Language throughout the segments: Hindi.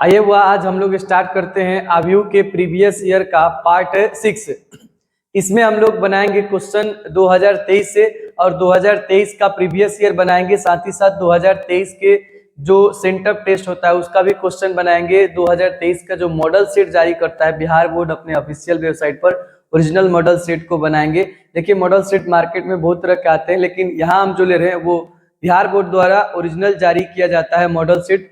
आइए हुआ आज हम लोग स्टार्ट करते हैं अवयव के प्रीवियस ईयर का पार्ट 6। इसमें हम लोग बनाएंगे क्वेश्चन 2023 से और 2023 का प्रीवियस ईयर बनाएंगे, साथ ही साथ 2023 के जो सेंटअप टेस्ट होता है उसका भी क्वेश्चन बनाएंगे। 2023 का जो मॉडल सेट जारी करता है बिहार बोर्ड अपने ऑफिशियल वेबसाइट पर, ओरिजिनल मॉडल सेट को बनाएंगे। देखिए मॉडल सेट मार्केट में बहुत तरह के आते हैं, लेकिन यहाँ हम जो ले रहे हैं वो बिहार बोर्ड द्वारा ओरिजिनल जारी किया जाता है मॉडल सेट,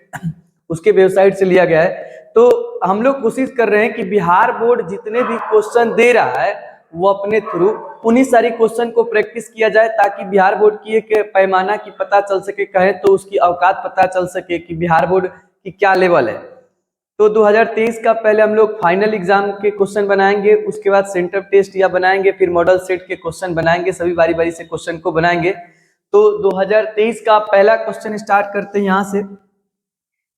उसके वेबसाइट से लिया गया है। तो हम लोग कोशिश कर रहे हैं कि बिहार बोर्ड जितने भी क्वेश्चन दे रहा है वो अपने थ्रू उन्हीं सारी क्वेश्चन को प्रैक्टिस किया जाए, ताकि बिहार बोर्ड की एक पैमाना की पता चल सके, कहें तो उसकी औकात पता चल सके कि बिहार बोर्ड की क्या लेवल है। तो 2023 का पहले हम लोग फाइनल एग्जाम के क्वेश्चन बनाएंगे, उसके बाद सेंटर टेस्ट या बनाएंगे, फिर मॉडल सेट के क्वेश्चन बनाएंगे, सभी बारी बारी से क्वेश्चन को बनाएंगे। तो 2023 का पहला क्वेश्चन स्टार्ट करते हैं यहाँ से।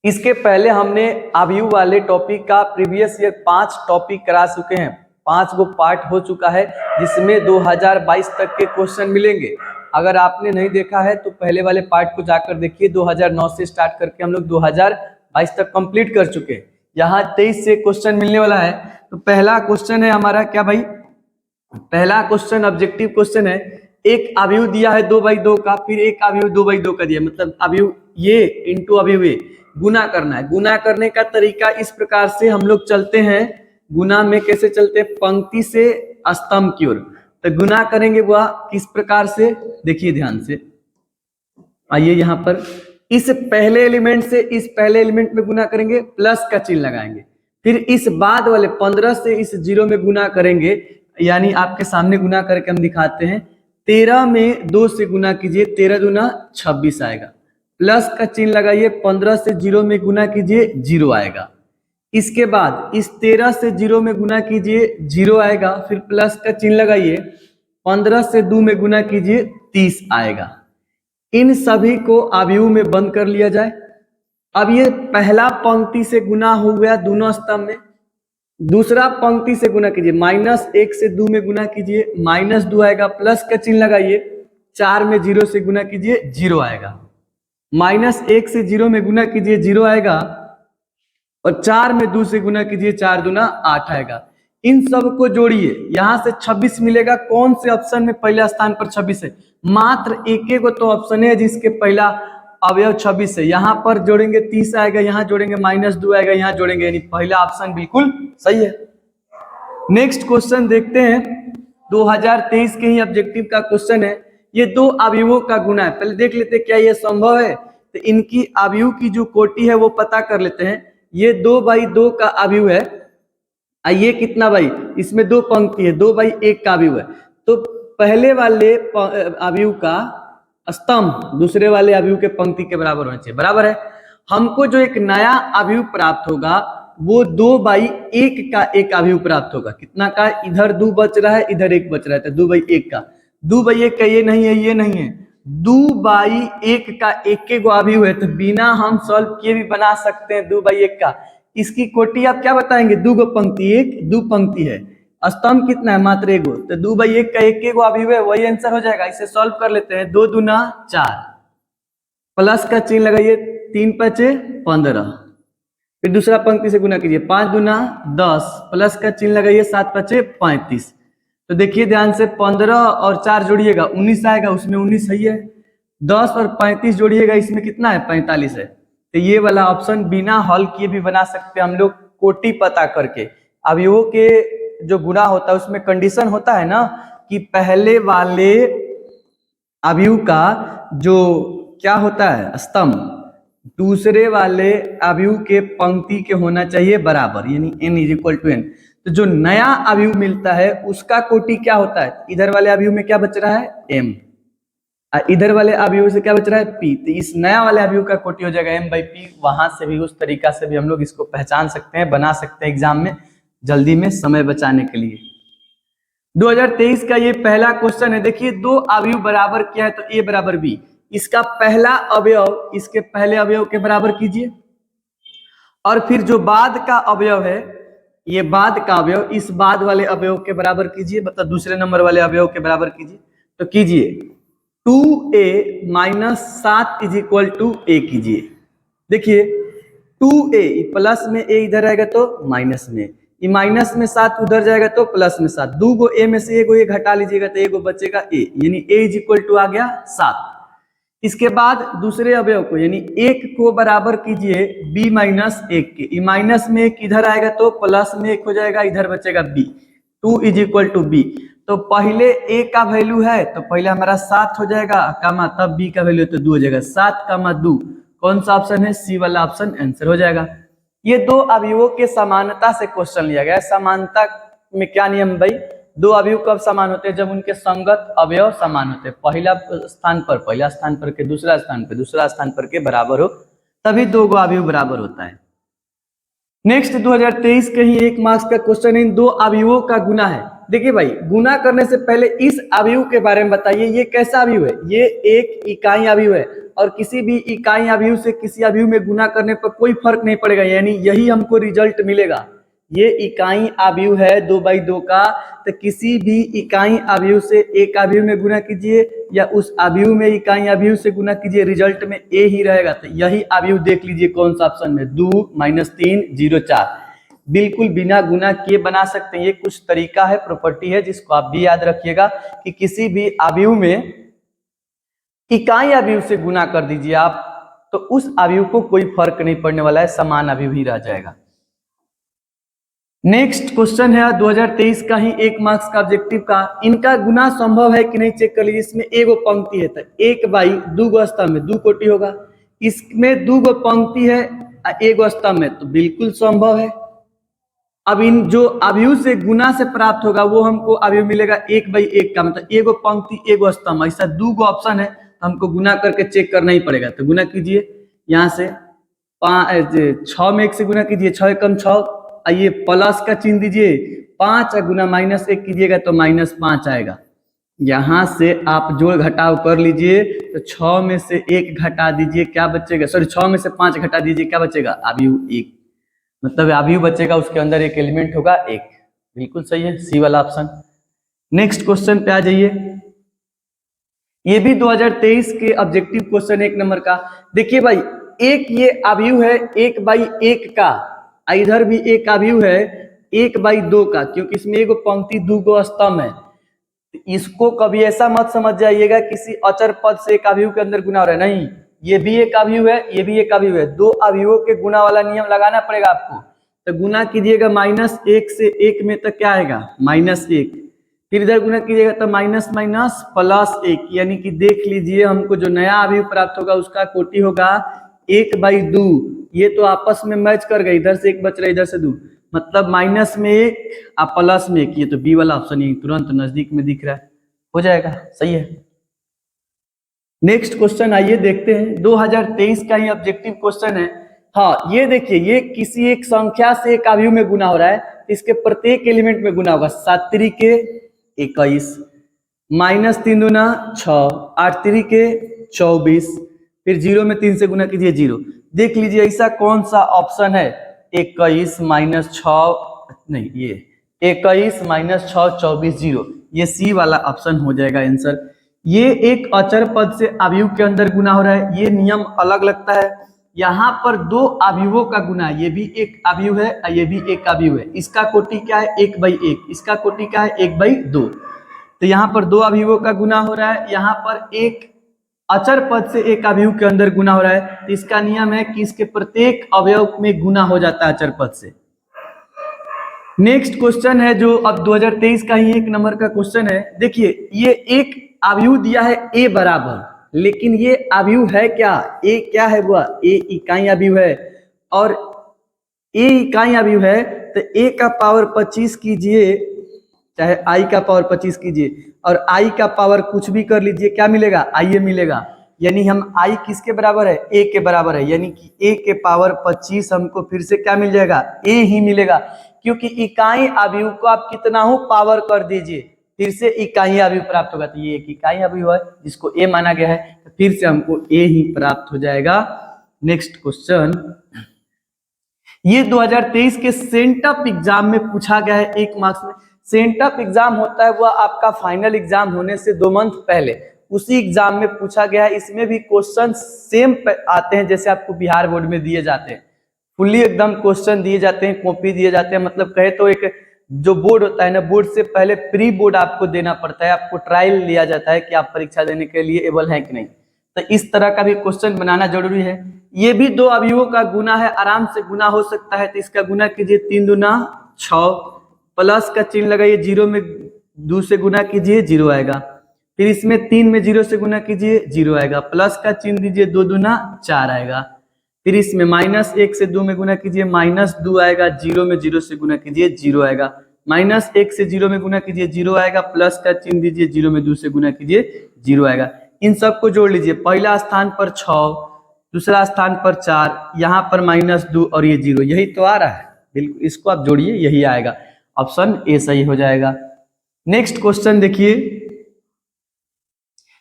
इसके पहले हमने अवयव वाले टॉपिक का प्रीवियस ईयर 5 टॉपिक करा चुके हैं, 5 गो पार्ट हो चुका है, जिसमें 2022 तक के क्वेश्चन मिलेंगे। अगर आपने नहीं देखा है तो पहले वाले पार्ट को जाकर देखिए। 2009 से स्टार्ट करके हम लोग 2022 तक कंप्लीट कर चुके हैं। यहाँ 23 से क्वेश्चन मिलने वाला है। तो पहला क्वेश्चन है हमारा क्या भाई, पहला क्वेश्चन ऑब्जेक्टिव क्वेश्चन है। एक अवयव दिया है 2/2 का, फिर एक अवयव 2/2 का दिया, मतलब अवयव ये इंटू अवयव ये गुना करना है। गुना करने का तरीका इस प्रकार से हम लोग चलते हैं, गुना में कैसे चलते हैं, पंक्ति से स्तंभ की ओर। तो गुना करेंगे वह किस प्रकार से, देखिए ध्यान से। आइए यहाँ पर इस पहले एलिमेंट से इस पहले एलिमेंट में गुना करेंगे, प्लस का चिन्ह लगाएंगे। फिर इस बाद वाले 15 से इस 0 में गुना करेंगे, यानी आपके सामने गुना करके हम दिखाते हैं। 13 में 2 से गुना कीजिए, 13 दूना 26 आएगा। प्लस का चिन्ह लगाइए, 15 से 0 में गुना कीजिए, 0 आएगा। इसके बाद इस 13 से 0 में गुना कीजिए, 0 आएगा। फिर प्लस का चिन्ह लगाइए, 15 से 2 में गुना कीजिए, 30 आएगा। इन सभी को अवयव में बंद कर लिया जाए। अब ये पहला पंक्ति से गुना हो गया दोनों स्तंभ में, दूसरा पंक्ति से गुना कीजिए, -1 से 2 में गुना कीजिए, -2 आएगा। प्लस का चिन्ह लगाइए, 4 में 0 से गुना कीजिए, 0 आएगा। -1 से 0 में गुना कीजिए, 0 आएगा। और 4 में 2 से गुना कीजिए, 4 दूना 8 आएगा। इन सब को जोड़िए, यहां से 26 मिलेगा। कौन से ऑप्शन में पहला स्थान पर 26 है, मात्र एक को तो ऑप्शन है जिसके पहला अवयव 26 है। यहाँ पर जोड़ेंगे 30 आएगा, यहाँ जोड़ेंगे -2 आएगा, यहाँ जोड़ेंगे, यानी पहला ऑप्शन बिल्कुल सही है। नेक्स्ट क्वेश्चन देखते हैं, 2023 के ही ऑब्जेक्टिव का क्वेश्चन है। ये दो अवयवों का गुना है, पहले देख लेते हैं क्या ये संभव है। तो इनकी अवयव की जो कोटि है वो पता कर लेते हैं। ये 2/2 का अवयव है, ये कितना भाई, इसमें 2 पंक्ति है, 2/1 का अवयव है। तो पहले वाले अवयव का स्तंभ दूसरे वाले अवयव के पंक्ति के बराबर होना चाहिए, बराबर है। हमको जो एक नया अवयव प्राप्त होगा वो 2/1 का एक अवयव प्राप्त होगा। कितना का, इधर 2 बच रहा है, इधर 1 बच रहा है, तो 2/1 का। 2/1 का ये नहीं है, ये नहीं है, 2/1 का एक गो अवयव है, तो बिना हम सॉल्व किए भी बना सकते हैं 2/1 का। इसकी कोटि आप क्या बताएंगे, 2 गो पंक्ति, 2 पंक्ति है, स्तंभ कितना है, मात्र 1 गो, तो 2/1 का एक गो अवयव है, वही आंसर हो जाएगा। इसे सॉल्व कर लेते हैं, 2 दूना 4, प्लस का चिन्ह लगाइए, 3 5 15। फिर दूसरा पंक्ति से गुना कीजिए, 5 दूना 10, प्लस का चिन्ह लगाइए, 7 5 35। तो देखिए ध्यान से, 15 और 4 जोड़िएगा 19 आएगा, उसमें 19 सही है। 10 और 35 जोड़िएगा, इसमें कितना है, 45 है। तो ये वाला ऑप्शन बिना हल किए भी बना सकते हैं हम लोग, कोटि पता करके। अवयवों के जो गुना होता है उसमें कंडीशन होता है ना कि पहले वाले अवयव का जो क्या होता है, स्तंभ, दूसरे वाले अवयव के पंक्ति के होना चाहिए बराबर, यानी n = n। तो जो नया अवयव मिलता है उसका कोटि क्या होता है, इधर वाले अवयव में क्या बच रहा है, m, इधर वाले अवयव से क्या बच रहा है, p। तो इस नया वाले अवयव का कोटि हो जाएगा m/p। वहां से भी उस तरीका से भी हम लोग इसको पहचान सकते हैं, बना सकते हैं एग्जाम में जल्दी में समय बचाने के लिए। 2023 का ये पहला क्वेश्चन है। देखिए 2 अवयव बराबर क्या है, तो a बराबर b। इसका पहला अवयव इसके पहले अवयव के बराबर कीजिए, और फिर जो बाद का अवयव है, ये बाद का अवयव इस बाद वाले अवयव के बराबर कीजिए, मतलब दूसरे नंबर वाले अवयव के बराबर कीजिए। तो कीजिए 2a - 7 = a कीजिए। देखिए 2a, प्लस में a इधर आएगा तो माइनस में, ये माइनस में 7 उधर जाएगा तो प्लस में 7, 2 गो a में से एगो ये घटा लीजिएगा तो एगो बचेगा a, यानी a इज इक्वल टू आ गया 7। इसके बाद दूसरे अवयव को यानी 1 को बराबर कीजिए b माइनस 1 के, माइनस में 1 इधर आएगा तो प्लस में 1 हो जाएगा, इधर बचेगा b, 2 is equal to b। तो पहले a का वैल्यू है तो पहले हमारा 7 हो जाएगा कामा, तब b का वैल्यू तो 2 हो जाएगा, 7 कामा 2, कौन सा ऑप्शन है, सी वाला ऑप्शन आंसर हो जाएगा। ये दो अवयवों के समानता से क्वेश्चन लिया गया है। समानता में क्या नियम भाई, दो अवयव कब समान होते हैं, जब उनके संगत अवयव समान होते हैं, पहला स्थान पर के दूसरा स्थान पर के बराबर हो, तभी दो गो अवयव बराबर होता है। नेक्स्ट 2023 के ही 1 मार्क्स का क्वेश्चन, इन दो अवयवों का गुना है। देखिए भाई, गुना करने से पहले इस अवयव के बारे में बताइए, ये कैसा अवयव है, ये एक इकाई अवयव है और किसी भी इकाई अवयव से किसी अवयव में गुना करने पर कोई फर्क नहीं पड़ेगा, यानी यही हमको रिजल्ट मिलेगा। ये इकाई अवयव है 2/2 का, तो किसी भी इकाई अवयव से एक अवयव में गुना कीजिए या उस अवयव में इकाई अवयव से गुना कीजिए, रिजल्ट में ए ही रहेगा। तो यही अवयव देख लीजिए कौन सा ऑप्शन में, 2 - 3 0 4, बिल्कुल बिना गुना किए बना सकते हैं। ये कुछ तरीका है, प्रॉपर्टी है, जिसको आप भी याद रखिएगा कि किसी भी अवयव में इकाई अवयव से गुना कर दीजिए आप, तो उस अवयव को कोई फर्क नहीं पड़ने वाला है, समान अवयव ही रह जाएगा। नेक्स्ट क्वेश्चन है 2023 का ही 1 मार्क्स का ऑब्जेक्टिव का, इनका गुना संभव है कि नहीं चेक कर लीजिए। इसमें एगो पंक्ति है तो 1/2 गो स्तंभ में 2 कोटि होगा, इसमें 2 गो पंक्ति है एगो स्तंभ में, तो बिल्कुल संभव है। अब इन जो अवयव से गुना से प्राप्त होगा वो हमको अवयव मिलेगा 1/1 का, मतलब एगो पंक्ति एगो स्तंभ, ऐसा 2 गो ऑप्शन है, हमको गुना करके चेक करना ही पड़ेगा। तो गुना कीजिए, यहाँ से 6 में 1 से गुना कीजिए, 6 एकम 6, ये प्लस का चिन्ह दीजिए, 5 गुना -1 कीजिएगा तो -5 आएगा। यहाँ से आप जोड़ घटाव कर लीजिए, तो 6 में से 1 घटा दीजिए, क्या बचेगा, सॉरी 6 में से 5 घटा दीजिए, क्या बचेगा, अवयव 1, मतलब अवयव बचेगा, उसके अंदर एक एलिमेंट होगा 1, बिल्कुल सही है, सी वाला ऑप्शन। नेक्स्ट क्वेश्चन पे आ जाइए, ये भी 2023 के ऑब्जेक्टिव क्वेश्चन 1 नंबर का। देखिए भाई, एक ये अवयव है 1/1 का, इधर भी एक अवयव है 1/2 का, क्योंकि इसमें एगो पंक्ति 2 गो स्तंभ है। इसको कभी ऐसा मत समझ जाइएगा किसी अचर पद से एक अवयव के अंदर गुना हो रहा है, नहीं, ये भी एक अवयव है, ये भी एक अवयव है, दो अवयवों के गुना वाला नियम लगाना पड़ेगा आपको। तो गुना कीजिएगा -1 से 1 में, तो क्या आएगा, -1, फिर इधर गुना कीजिएगा तो माइनस +1, यानी कि देख लीजिए हमको जो नया अवयव प्राप्त होगा उसका कोटि होगा 1/2। ये तो आपस में मैच कर गए, इधर से 1 बच रहा है, इधर से 2, मतलब माइनस में 1 और प्लस में 1, ये तो बी वाला ऑप्शन ही तुरंत नजदीक में दिख रहा है, हो जाएगा, सही है। नेक्स्ट क्वेश्चन आइए देखते हैं, 2023 का ही ऑब्जेक्टिव क्वेश्चन है। हाँ, ये देखिए, ये किसी एक संख्या से एक अवयव में गुना हो रहा है, इसके प्रत्येक एलिमेंट में गुना होगा। 7 × 21, -3 दूना 6, 8 × 24, फिर 0 में 3 से गुना कीजिए 0। देख लीजिए ऐसा कौन सा ऑप्शन है, 21 - 6, नहीं, ये 21 - 6 24 0, ये सी वाला ऑप्शन हो जाएगा आंसर। ये एक अचर पद से अवयव के अंदर गुना हो रहा है, ये नियम अलग लगता है। यहाँ पर 2 अवयवों का गुना, ये भी एक अवयव है और ये भी एक अवयव है, इसका कोटि क्या है, 1/1, इसका कोटि क्या है, 1/2। तो यहाँ पर 2 अवयवों का गुना हो रहा है, यहाँ पर एक अचर पद से एक अवयव के अंदर गुना हो रहा है, तो इसका नियम है कि इसके प्रत्येक अवयव में गुना हो जाता है अचर पद से। नेक्स्ट क्वेश्चन है जो अब 2023 का ही 1 नंबर का क्वेश्चन है। देखिए, ये एक अवयव दिया है a बराबर, लेकिन ये अवयव है क्या, a क्या है, वह a इकाई अवयव है, और a इकाई अवयव है तो a का पावर 25 कीजिए, चाहे i का पावर 25 कीजिए, और i का पावर कुछ भी कर लीजिए, क्या मिलेगा, i मिलेगा। यानी हम i किसके बराबर है, a के बराबर है, यानी कि a के पावर 25 हमको फिर से क्या मिल जाएगा, a ही मिलेगा, क्योंकि इकाई अवयव को आप कितना हो पावर कर दीजिए, फिर से इकाई अवयव प्राप्त होगा। तो ये एक इकाई अवयव है जिसको a माना गया है, तो फिर से हमको a ही प्राप्त हो जाएगा। नेक्स्ट क्वेश्चन, ये 2023 के सेंटअप एग्जाम में पूछा गया है 1 मार्क्स में। सेंटअप एग्जाम होता है वह आपका फाइनल एग्जाम होने से 2 मंथ पहले, उसी एग्जाम में पूछा गया है। इसमें भी क्वेश्चन सेम आते हैं जैसे आपको बिहार बोर्ड में दिए जाते हैं। फुल्ली एकदम क्वेश्चन दिए जाते हैं, कॉपी दिए जाते हैं, मतलब कहे तो एक जो बोर्ड होता है ना, बोर्ड से पहले प्री बोर्ड आपको देना पड़ता है, आपको ट्रायल लिया जाता है कि आप परीक्षा देने के लिए एबल हैं कि नहीं। तो इस तरह का भी क्वेश्चन बनाना जरूरी है। ये भी दो अवयवों का गुना है, आराम से गुना हो सकता है, तो इसका गुना कीजिए 3 दूना 6, प्लस का चिन्ह लगाइए, 0 में 2 से गुना कीजिए 0 आएगा, फिर इसमें 3 में 0 से गुना कीजिए 0 आएगा, प्लस का चिन्ह दीजिए 2 दूना 4 आएगा, फिर इसमें -1 से 2 में गुना कीजिए -2 आएगा, 0 में 0 से गुना कीजिए 0 आएगा, -1 से 0 में गुना कीजिए 0 आएगा, प्लस का चिन्ह दीजिए 0 में 2 से गुना कीजिए 0 आएगा। इन सबको जोड़ लीजिए, पहला स्थान पर 6, दूसरा स्थान पर 4, यहाँ पर -2 और ये 0, यही तो आ रहा है, बिल्कुल इसको आप जोड़िए, यही आएगा, ऑप्शन ए सही हो जाएगा। नेक्स्ट क्वेश्चन देखिए,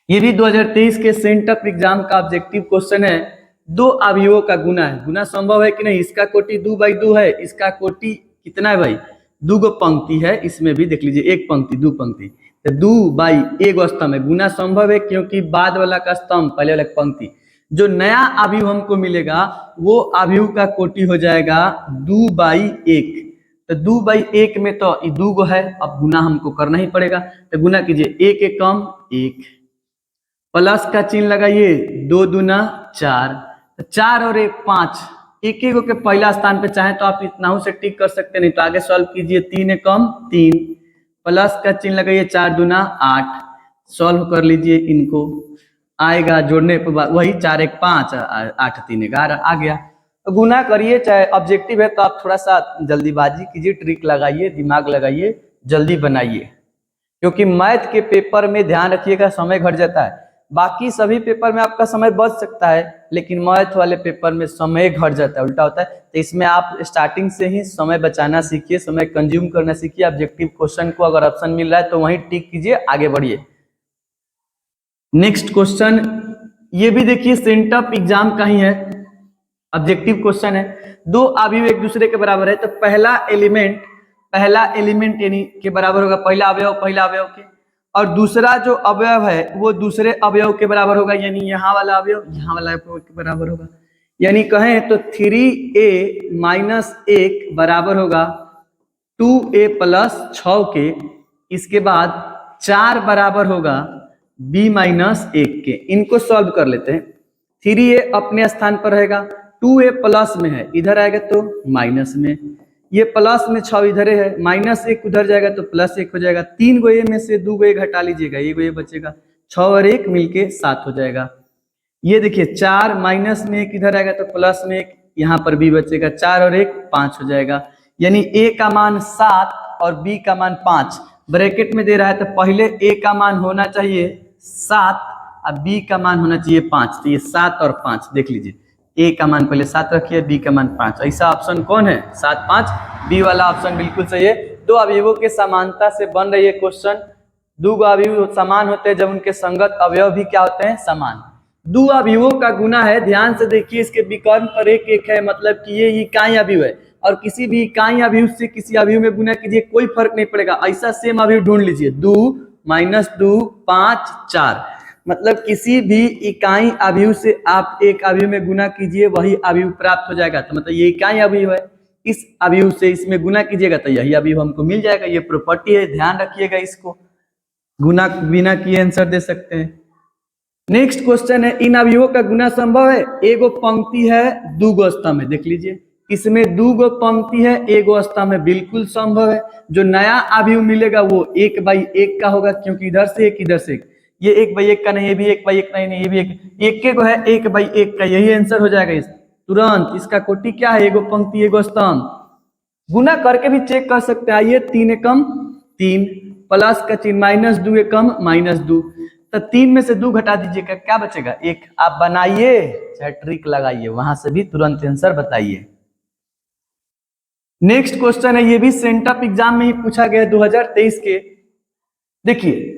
ये भी 2023 के सेंटअप एग्जाम का ऑब्जेक्टिव क्वेश्चन है। दो अवयवों का गुना है, गुना संभव है कि नहीं, इसका कोटि 2/2 है, इसका कोटि कितना है भाई, 2 गो पंक्ति है, इसमें भी देख लीजिए, एक पंक्ति 2 पंक्ति, तो 2/1 स्तंभ है, गुना संभव है क्योंकि बाद वाला का स्तंभ पहले वाला पंक्ति। जो नया अवयव हमको मिलेगा वो अवयव का कोटि हो जाएगा 2/1, तो 2/1 में तो 2 गो है, अब गुना हमको करना ही पड़ेगा, तो गुना कीजिए, 1 एक कम 1, प्लस का चिन्ह लगाइए, 2 दूना 4, 4 और 1 5, एक एक के पहला स्थान पे चाहे तो आप इतना से टिक कर सकते, नहीं तो आगे सॉल्व कीजिए, 3 एक कम 3, प्लस का चिन्ह लगाइए, 4 दूना 8, सॉल्व कर लीजिए, इनको आएगा जोड़ने पर वही 4 1 5 8 3 11 आ गया। तो गुना करिए, चाहे ऑब्जेक्टिव है तो आप थोड़ा सा जल्दीबाजी कीजिए, ट्रिक लगाइए, दिमाग लगाइए, जल्दी बनाइए, क्योंकि मैथ के पेपर में ध्यान रखिएगा समय घट जाता है, बाकी सभी पेपर में आपका समय बच सकता है, लेकिन मैथ वाले पेपर में समय घट जाता है, उल्टा होता है। तो इसमें आप स्टार्टिंग से ही समय बचाना सीखिए, समय कंज्यूम करना सीखिए, ऑब्जेक्टिव क्वेश्चन को अगर ऑप्शन मिल रहा है तो वहीं टिक कीजिए, आगे बढ़िए। नेक्स्ट क्वेश्चन, ये भी देखिए सेंटअप एग्जाम का ही है, ऑब्जेक्टिव क्वेश्चन है। दो अवयव एक दूसरे के बराबर है, तो पहला एलिमेंट यानी के बराबर होगा, पहला अवयव के, और दूसरा जो अवयव है वो दूसरे अवयव के बराबर होगा, यानी यहाँ वाला अवयव यहाँ वाला अवयव के बराबर होगा। यानी कहें तो 3a - 1 बराबर होगा 2a + 6 के, इसके बाद 4 बराबर होगा b - 1 के। इनको सॉल्व कर लेते हैं, 3a अपने स्थान पर रहेगा, 2a प्लस में है, इधर आएगा तो माइनस में, ये प्लस में 6 इधर है, -1 उधर जाएगा तो +1 हो जाएगा, 3 गो ए में से 2 गो ए घटा लीजिएगा, ये गो ये बचेगा, 6 और 1 मिलके 7 हो जाएगा। ये देखिए 4 माइनस में 1 इधर आएगा तो प्लस में 1, यहाँ पर b बचेगा, 4 और 1 5 हो जाएगा, यानी a का मान 7 और b का मान 5, ब्रैकेट में दे रहा है तो पहले a का मान होना चाहिए 7 और b का मान होना चाहिए 5, तो ये 7 और 5 देख लीजिए, a का मान पहले 7 रखिए, b का मान 5, ऐसा ऑप्शन कौन है 7 5, बी वाला ऑप्शन बिल्कुल सही है। दो अवयवों के समानता से बन रही है क्वेश्चन, दो अवयव समान होते हैं जब उनके संगत अवयव भी क्या होते हैं, समान। दो अवयवों का गुना है, ध्यान से देखिए, इसके विकर्ण पर 1 1 है, मतलब कि ये इकाई अवयव है, और किसी भी इकाई अवयव से किसी अवयव में गुना कीजिए कोई फर्क नहीं पड़ेगा, ऐसा सेम अवयव ढूंढ लीजिए, 2 - 2 5 4, मतलब किसी भी इकाई अवयव से आप एक अवयव में गुना कीजिए वही अवयव प्राप्त हो जाएगा, तो मतलब ये इकाई अवयव है, इस अवयव से इसमें गुना कीजिएगा तो यही अवयव हमको मिल जाएगा, ये प्रॉपर्टी है, ध्यान रखिएगा इसको, गुना बिना किए आंसर दे सकते हैं। नेक्स्ट क्वेश्चन है, इन अवयवों का गुना संभव है, एगो पंक्ति है 2 गो स्तंभ है, देख लीजिए इसमें 2 गो पंक्ति है 1 गो स्तंभ है, बिल्कुल संभव है। जो नया अवयव मिलेगा वो 1/1 का होगा, क्योंकि इधर से 1 इधर से 1, ये 1/1 का नहीं, ये भी 1/1 नहीं, ये भी 1 को है 1/1 का, यही आंसर हो जाएगा इस तुरंत। इसका कोटि क्या है, एगो पंक्ति एगो स्तंभ, गुना करके भी चेक कर सकते हैं। आइए 3 एकम 3, प्लस का चिन्ह, -2 एकम -2, तो 3 में से 2 घटा दीजिएगा, क्या बचेगा 1, आप बनाइए चाहे ट्रिक लगाइए, वहां से भी तुरंत आंसर बताइए। नेक्स्ट क्वेश्चन है, ये भी सेंटअप एग्जाम में ही पूछा गया 2023 के, देखिए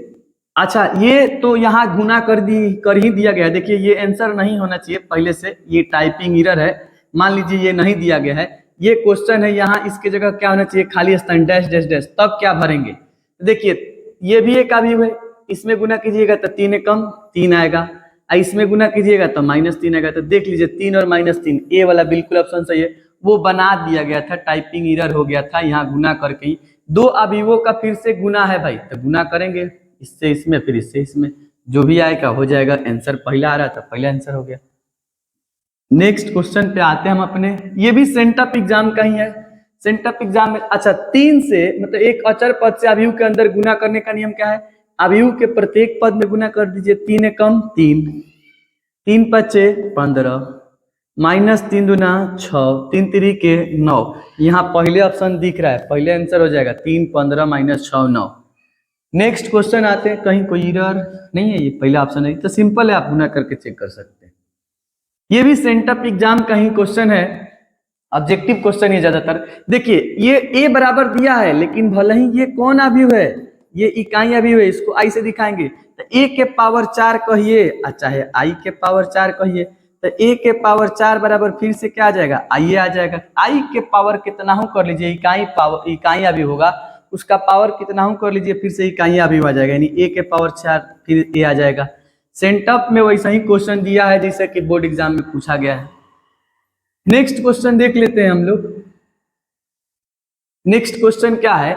अच्छा ये तो यहाँ गुना कर ही दिया गया, देखिए ये आंसर नहीं होना चाहिए पहले से, ये टाइपिंग एरर है, मान लीजिए ये नहीं दिया गया है, ये क्वेश्चन है, यहाँ इसके जगह क्या होना चाहिए, खाली स्थान डैश डैश डैश, तब क्या भरेंगे। देखिए ये भी एक अवयव है, इसमें गुना कीजिएगा तो 3 एकम 3 आएगा, इसमें गुना कीजिएगा तो -3 आएगा, तो देख लीजिए 3 और -3, ए वाला बिल्कुल ऑप्शन सही है। वो बना दिया गया था, टाइपिंग एरर हो गया था, यहाँ गुना करके ही दो अवयवों का फिर से गुना है भाई, तो गुना करेंगे इससे इसमें फिर इससे इसमें, जो भी आएगा हो जाएगा। आंसर पहला आ रहा था, पहला आंसर हो गया। नेक्स्ट क्वेश्चन पे आते हैं हम अपने, ये भी सेंटअप एग्जाम का ही है। सेंटअप एग्जाम में अच्छा 3 से मतलब एक अचर पद से अवयव के अंदर गुना करने का नियम क्या है? अवयव के प्रत्येक पद में गुना कर दीजिए। 3 एकम 3, 3 पचे 15, -3 दूना 6, 3 तिरिके 9। यहाँ पहले ऑप्शन दिख रहा है, पहले आंसर हो जाएगा 3, 15 -6 9। नेक्स्ट क्वेश्चन आते हैं, कहीं कोई एरर नहीं है, ये पहला ऑप्शन है तो सिंपल है, आप गुना करके चेक कर सकते हैं। ये भी सेंटअप एग्जाम का ही क्वेश्चन है, ऑब्जेक्टिव क्वेश्चन है ज्यादातर। देखिए ये ए बराबर दिया है, लेकिन भले ही ये कौन अवयव है, ये इकाई अवयव है, इसको आई से दिखाएंगे तो ए के पावर 4 कहिए, चाहे आई के पावर 4 कहिए, तो ए के पावर 4 बराबर फिर से क्या आ जाएगा, आई आ जाएगा। आई के पावर कितना हो कर लीजिए, इकाई पावर, इकाई अवयव होगा उसका पावर कितना हो कर लीजिए, फिर से इकाई अवयव आ जाएगा, यानी ए के पावर 4 फिर ए आ जाएगा। सेंटअप में वैसा ही क्वेश्चन दिया है जैसे कि बोर्ड एग्जाम में पूछा गया है। नेक्स्ट क्वेश्चन देख लेते हैं हम लोग। नेक्स्ट क्वेश्चन क्या है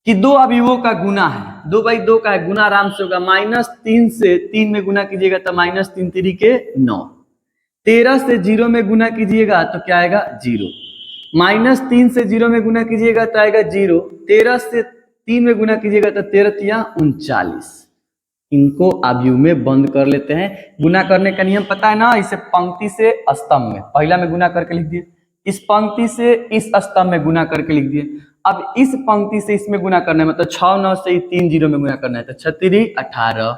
कि दो अवयवों का गुना है, 2/2 का है, गुना आराम से होगा। -3 से 3 में गुना कीजिएगा तो -3 तिरिके 9, 13 से 0 में गुना कीजिएगा तो क्या आएगा 0, -3 से 0 में गुना कीजिएगा तो आएगा 0, 13 से 3 में गुना कीजिएगा तो 13 तिया 39। इनको अवयव में बंद कर लेते हैं। गुना करने का नियम पता है ना, इसे पंक्ति से स्तंभ में पहला में गुना करके लिख दिए, इस पंक्ति से इस स्तंभ में गुना करके लिख दिए। अब इस पंक्ति से इसमें गुना करना है, मतलब 6 9 से 3 0 में गुना करना है तो 36 18,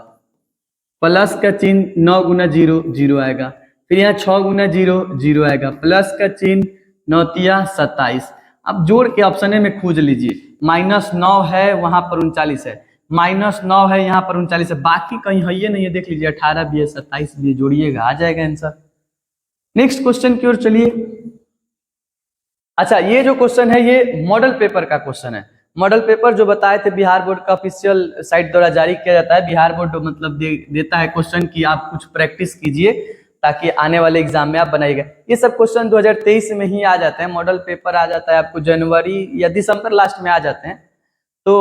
प्लस का चिन्ह 9 गुना 0 0 आएगा, फिर यहाँ 6 गुना 0 0 आएगा, प्लस का चिन्ह 9 तिया 27। अब जोड़ के ऑप्शन में खोज लीजिए, -9 है वहां पर 39 है, -9 है यहाँ पर 39 है, बाकी कहीं है ये नहीं है, देख लीजिए 18 भी है 27 भी है, जोड़िएगा आ जाएगा आंसर। नेक्स्ट क्वेश्चन की ओर चलिए। अच्छा ये जो क्वेश्चन है ये मॉडल पेपर का क्वेश्चन है। मॉडल पेपर जो बताए थे बिहार बोर्ड का ऑफिशियल साइट द्वारा जारी किया जाता है। बिहार बोर्ड मतलब देता है क्वेश्चन की आप कुछ प्रैक्टिस कीजिए ताकि आने वाले एग्जाम में आप बनाइएगा। ये सब क्वेश्चन 2023 में ही आ जाते हैं, मॉडल पेपर आ जाता है आपको जनवरी या दिसंबर लास्ट में आ जाते हैं। तो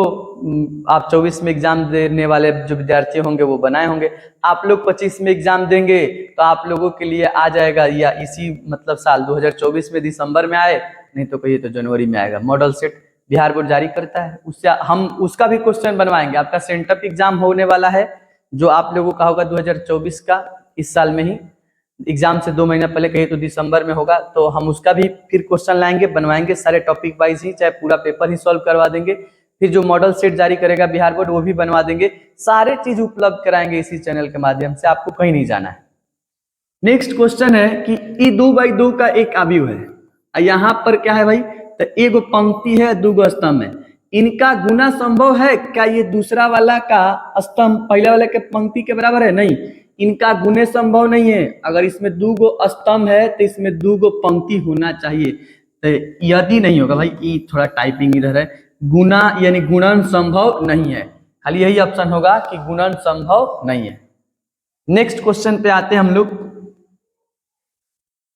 आप 24 में एग्जाम देने वाले जो विद्यार्थी होंगे वो बनाए होंगे, आप लोग 25 में एग्जाम देंगे तो आप लोगों के लिए आ जाएगा, या इसी मतलब साल 2024 में दिसंबर में आए, नहीं तो कहिए तो जनवरी में आएगा। मॉडल सेट बिहार बोर्ड जारी करता है, उससे हम उसका भी क्वेश्चन बनवाएंगे। आपका सेंटअप एग्जाम होने वाला है जो आप लोगों का होगा 2024 का, इस साल में ही एग्जाम से 2 महीना पहले कहिए तो दिसंबर में होगा, तो हम उसका भी फिर क्वेश्चन लाएंगे, बनवाएंगे सारे टॉपिक वाइज ही, चाहे पूरा पेपर ही सॉल्व करवा देंगे। फिर जो मॉडल सेट जारी करेगा बिहार बोर्ड वो भी बनवा देंगे, सारे चीज उपलब्ध कराएंगे इसी चैनल के माध्यम से, आपको कहीं नहीं जाना है। नेक्स्ट क्वेश्चन है कि ई 2/2 का एक अवयव है, यहाँ पर क्या है भाई, तो एगो पंक्ति है 2 स्तंभ है, इनका गुना संभव है क्या? ये दूसरा वाला का स्तंभ पहला वाला के पंक्ति के बराबर है? नहीं, इनका गुणे संभव नहीं है। अगर इसमें 2 स्तंभ है तो इसमें 2 पंक्ति होना चाहिए, तो यदि नहीं होगा भाई, ये थोड़ा टाइपिंग इधर है, गुना यानी गुणन संभव नहीं है, खाली यही ऑप्शन होगा कि गुणन संभव नहीं है। नेक्स्ट क्वेश्चन पे आते हैं हम लोग।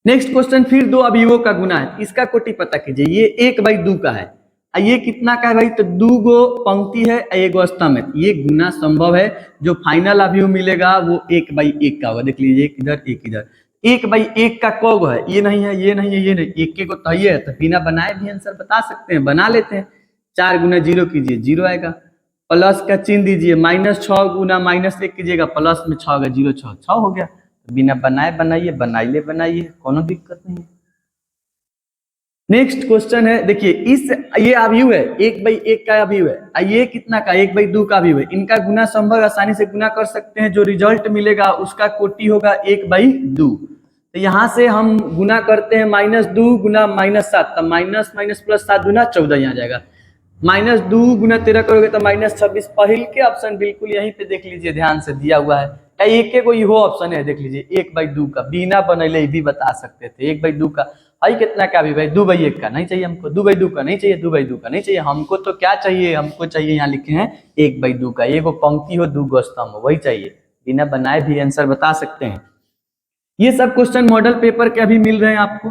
नेक्स्ट क्वेश्चन फिर 2 अवयवों का गुना है, इसका कोटि पता कीजिए। ये 1/2 का है, ये कितना का है भाई, तो 2 पंक्ति है 1 स्तंभ है, ये गुना संभव है। जो फाइनल अवयव मिलेगा वो 1/1 का होगा, देख लीजिए एक इधर एक इधर। 1/1 का कौग है, ये नहीं है ये नहीं है ये नहीं, एक को तो है, तो बिना बनाए भी आंसर बता सकते हैं, बना लेते हैं। 4 गुना 0 कीजिए 0 आएगा, प्लस का चिन्ह दीजिए, -6 गुना -1 कीजिएगा, प्लस में 6 होगा 0 6 6 हो गया। बिना बनाए बनाइए, बनाइए, कोनो दिक्कत नहीं है। नेक्स्ट क्वेश्चन है, देखिए इस ये अवयव है 1/1 का अवयव है, ये कितना का 1/2 का अवयव है, इनका गुना संभव आसानी से गुना कर सकते हैं। जो रिजल्ट मिलेगा उसका कोटि होगा 1/2। तो यहाँ से हम गुना करते हैं -2 गुना -7, तब माइनस प्लस 7 गुना 14 यहाँ जाएगा। -2 गुना 13 करोगे तो -26। पहले के ऑप्शन बिल्कुल यहीं पे देख लीजिए, ध्यान से दिया हुआ है, एक को इहो ऑप्शन है, देख लीजिए 1/2 का, बिना बनैले भी बता सकते थे। 1/2 का भाई कितना का भी भाई, 2/1 का नहीं चाहिए हमको, 2/2 का नहीं चाहिए, 2/2 का नहीं चाहिए हमको, तो क्या चाहिए हमको, चाहिए यहाँ लिखे हैं 1/2 का, एगो पंक्ति हो 2 स्तंभ हो, वही चाहिए। बिना बनाए भी आंसर बता सकते हैं। ये सब क्वेश्चन मॉडल पेपर के अभी मिल रहे हैं आपको।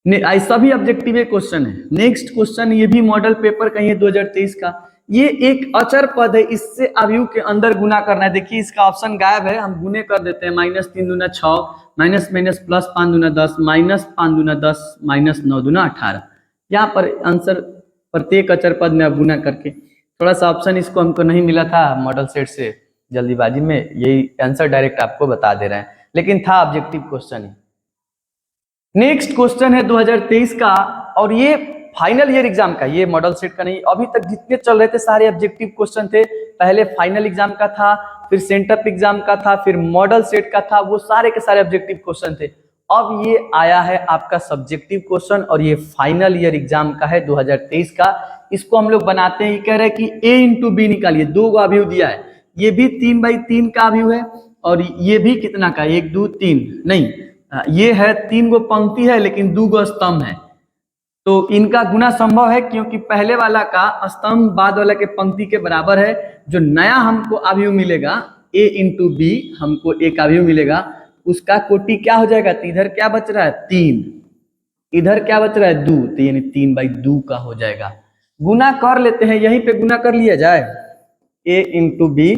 सभी ऑब्जेक्टिव क्वेश्चन है। नेक्स्ट क्वेश्चन, ये भी मॉडल पेपर का ही है 2023 का। ये एक अचर पद है, इससे अवयव के अंदर गुना करना है। देखिए इसका ऑप्शन गायब है, हम गुने कर देते हैं। -3 दूना 6, माइनस माइनस प्लस 5 दूना 10, -5 दूना 10, -9 दूना 18। यहाँ पर आंसर प्रत्येक अचर पद में अब गुना करके, थोड़ा सा ऑप्शन इसको हमको नहीं मिला था मॉडल सेट से, जल्दीबाजी में यही आंसर डायरेक्ट आपको बता दे रहे हैं, लेकिन था ऑब्जेक्टिव क्वेश्चन ही। नेक्स्ट क्वेश्चन है 2023 का, और ये फाइनल ईयर एग्जाम का, ये मॉडल सेट का नहीं। अभी तक जितने चल रहे थे सारे ऑब्जेक्टिव क्वेश्चन थे। पहले फाइनल एग्जाम का था, फिर सेंटअप एग्जाम का था, फिर मॉडल सेट का था, वो सारे के सारे ऑब्जेक्टिव क्वेश्चन थे। अब ये आया है आपका सब्जेक्टिव क्वेश्चन, और ये फाइनल ईयर एग्जाम का है 2023 का। इसको हम लोग बनाते हैं, ये कह रहे हैं कि a इंटू बी निकालिए। 2 को अवयव दिया है, ये भी 3/3 का अवयव है, और ये भी कितना का, 1 2 3 नहीं, ये है 3 गो पंक्ति है लेकिन 2 गो स्तंभ है, तो इनका गुना संभव है, क्योंकि पहले वाला का स्तंभ बाद वाला के पंक्ति के बराबर है। जो नया हमको अवयव मिलेगा a इंटू बी, हमको एक अवयव मिलेगा, उसका कोटि क्या हो जाएगा, तो इधर क्या बच रहा है 3, इधर क्या बच रहा है 2, तो यानी 3/2 का हो जाएगा। गुना कर लेते हैं, यहीं पे गुना कर लिया जाए। a इंटू बी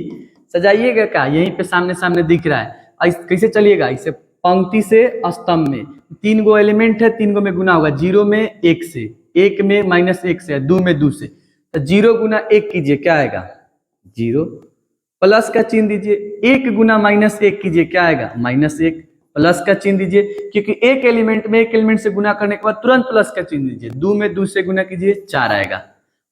सजाइएगा क्या, यहीं पे सामने सामने दिख रहा है, कैसे चलिएगा, इसे पंक्ति से स्तंभ में 3 गो एलिमेंट है, 3 गो में गुना होगा। 0 में 1 से, 1 में -1 से, 2 में 2 से, तो 0 गुना 1 कीजिए, क्या आएगा 0, प्लस का चिन्ह दीजिए। 1 गुना -1 कीजिए, क्या आएगा -1, प्लस का चिन्ह दीजिए, क्योंकि एक एलिमेंट में एक एलिमेंट से गुना करने के बाद तुरंत प्लस का चिन्ह दीजिए। 2 में 2 से गुना कीजिए, 4 आएगा।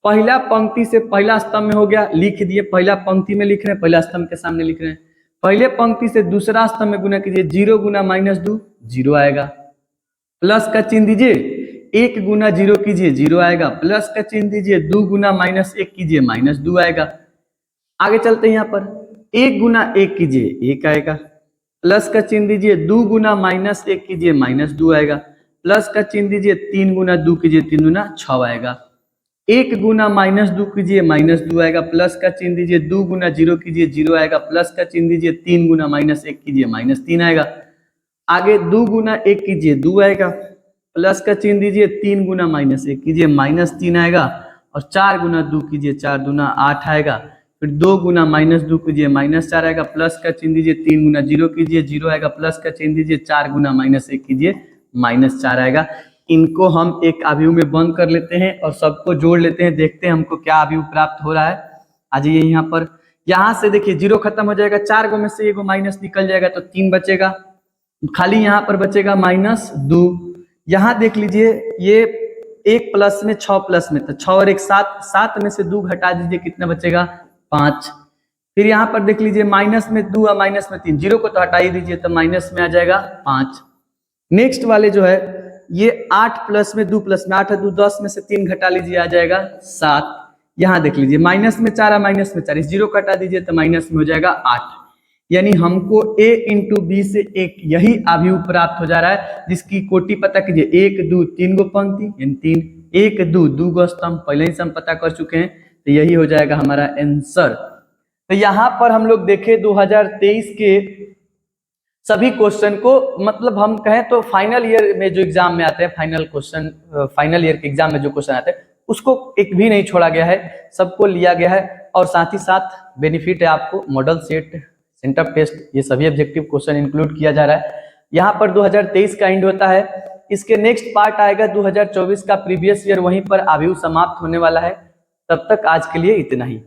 पहला पंक्ति से पहला स्तंभ में हो गया, लिख दिए, पहला पंक्ति में लिख रहे हैं, पहला स्तंभ के सामने लिख रहे हैं। पहले पंक्ति से दूसरा स्तंभ में गुना कीजिए, 0 गुना -2 0 आएगा, प्लस का चिन्ह दीजिए। 1 गुना 0 कीजिए, 0 आएगा, प्लस का चिन्ह दीजिए। 2 गुना -1 कीजिए, -2 आएगा। आगे चलते हैं, यहाँ पर 1 गुना 1 कीजिए, 1 आएगा, प्लस का चिन्ह दीजिए। 2 गुना -1 कीजिए, -2 आएगा, प्लस का चिन्ह दीजिए। 3 गुना 2 कीजिए, 3 गुना 6 आएगा। 1 गुना -2 कीजिए, -2 आएगा, प्लस का चिन्ह दीजिए। 2 गुना 0 कीजिए, 0 आएगा, प्लस का चिन्ह दीजिए। 3 गुना -1 कीजिए, -3 आएगा। आगे 2 गुना 1 कीजिए, 2 आएगा, प्लस का चिन्ह दीजिए। 3 गुना -1 कीजिए, -3 आएगा, और 4 गुना 2 कीजिए, 4 दूना 8 आएगा। फिर 2 गुना -2 कीजिए, -4 आएगा, प्लस का चिन्ह दीजिए। 3 गुना 0 कीजिए, 0 आएगा, प्लस का चिन्ह दीजिए। 4 गुना -1 कीजिए, -4 आएगा। इनको हम एक अवयव में बंद कर लेते हैं और सबको जोड़ लेते हैं, देखते हैं हमको क्या अवयव प्राप्त हो रहा है। आ जाइए यहाँ पर, यहाँ से देखिए 0 खत्म हो जाएगा, 4 गो में से 1 माइनस निकल जाएगा, तो 3 बचेगा, खाली यहाँ पर बचेगा -2। यहाँ देख लीजिए, ये 1 प्लस में 6 प्लस में, तो 6 और 1 7, 7 में से 2 घटा दीजिए, कितना बचेगा 5। फिर यहाँ पर देख लीजिए, माइनस में 2 और माइनस में 3, 0 को तो हटा ही दीजिए, तो माइनस में आ जाएगा 5। नेक्स्ट वाले जो है ये 8 प्लस में 2 प्लस में 8 है, 2 10 में से 3 घटा लीजिए, आ जाएगा 7। यहाँ देख लीजिए, माइनस में 4 माइनस में 4, इस 0 घटा दीजिए तो माइनस में हो जाएगा 8। यानी हमको a इंटू बी से एक यही अवयव प्राप्त हो जा रहा है, जिसकी कोटि पता कीजिए। 1 2 3 गो पंक्ति, यानी 3, 1 2 2 गो स्तंभ, पहले ही हम पता कर चुके हैं, तो यही हो जाएगा हमारा आंसर। तो यहाँ पर हम लोग देखें 2023 के सभी क्वेश्चन को, मतलब हम कहें तो फाइनल ईयर में जो एग्जाम में आते हैं, फाइनल क्वेश्चन, फाइनल ईयर के एग्जाम में जो क्वेश्चन आते हैं, उसको एक भी नहीं छोड़ा गया है, सबको लिया गया है। और साथ ही साथ बेनिफिट है आपको, मॉडल सेट, सेंटअप टेस्ट, ये सभी ऑब्जेक्टिव क्वेश्चन इंक्लूड किया जा रहा है। यहाँ पर 2023 का एंड होता है, इसके नेक्स्ट पार्ट आएगा 2024 का प्रीवियस ईयर, वहीं पर अवयव समाप्त होने वाला है। तब तक आज के लिए इतना ही।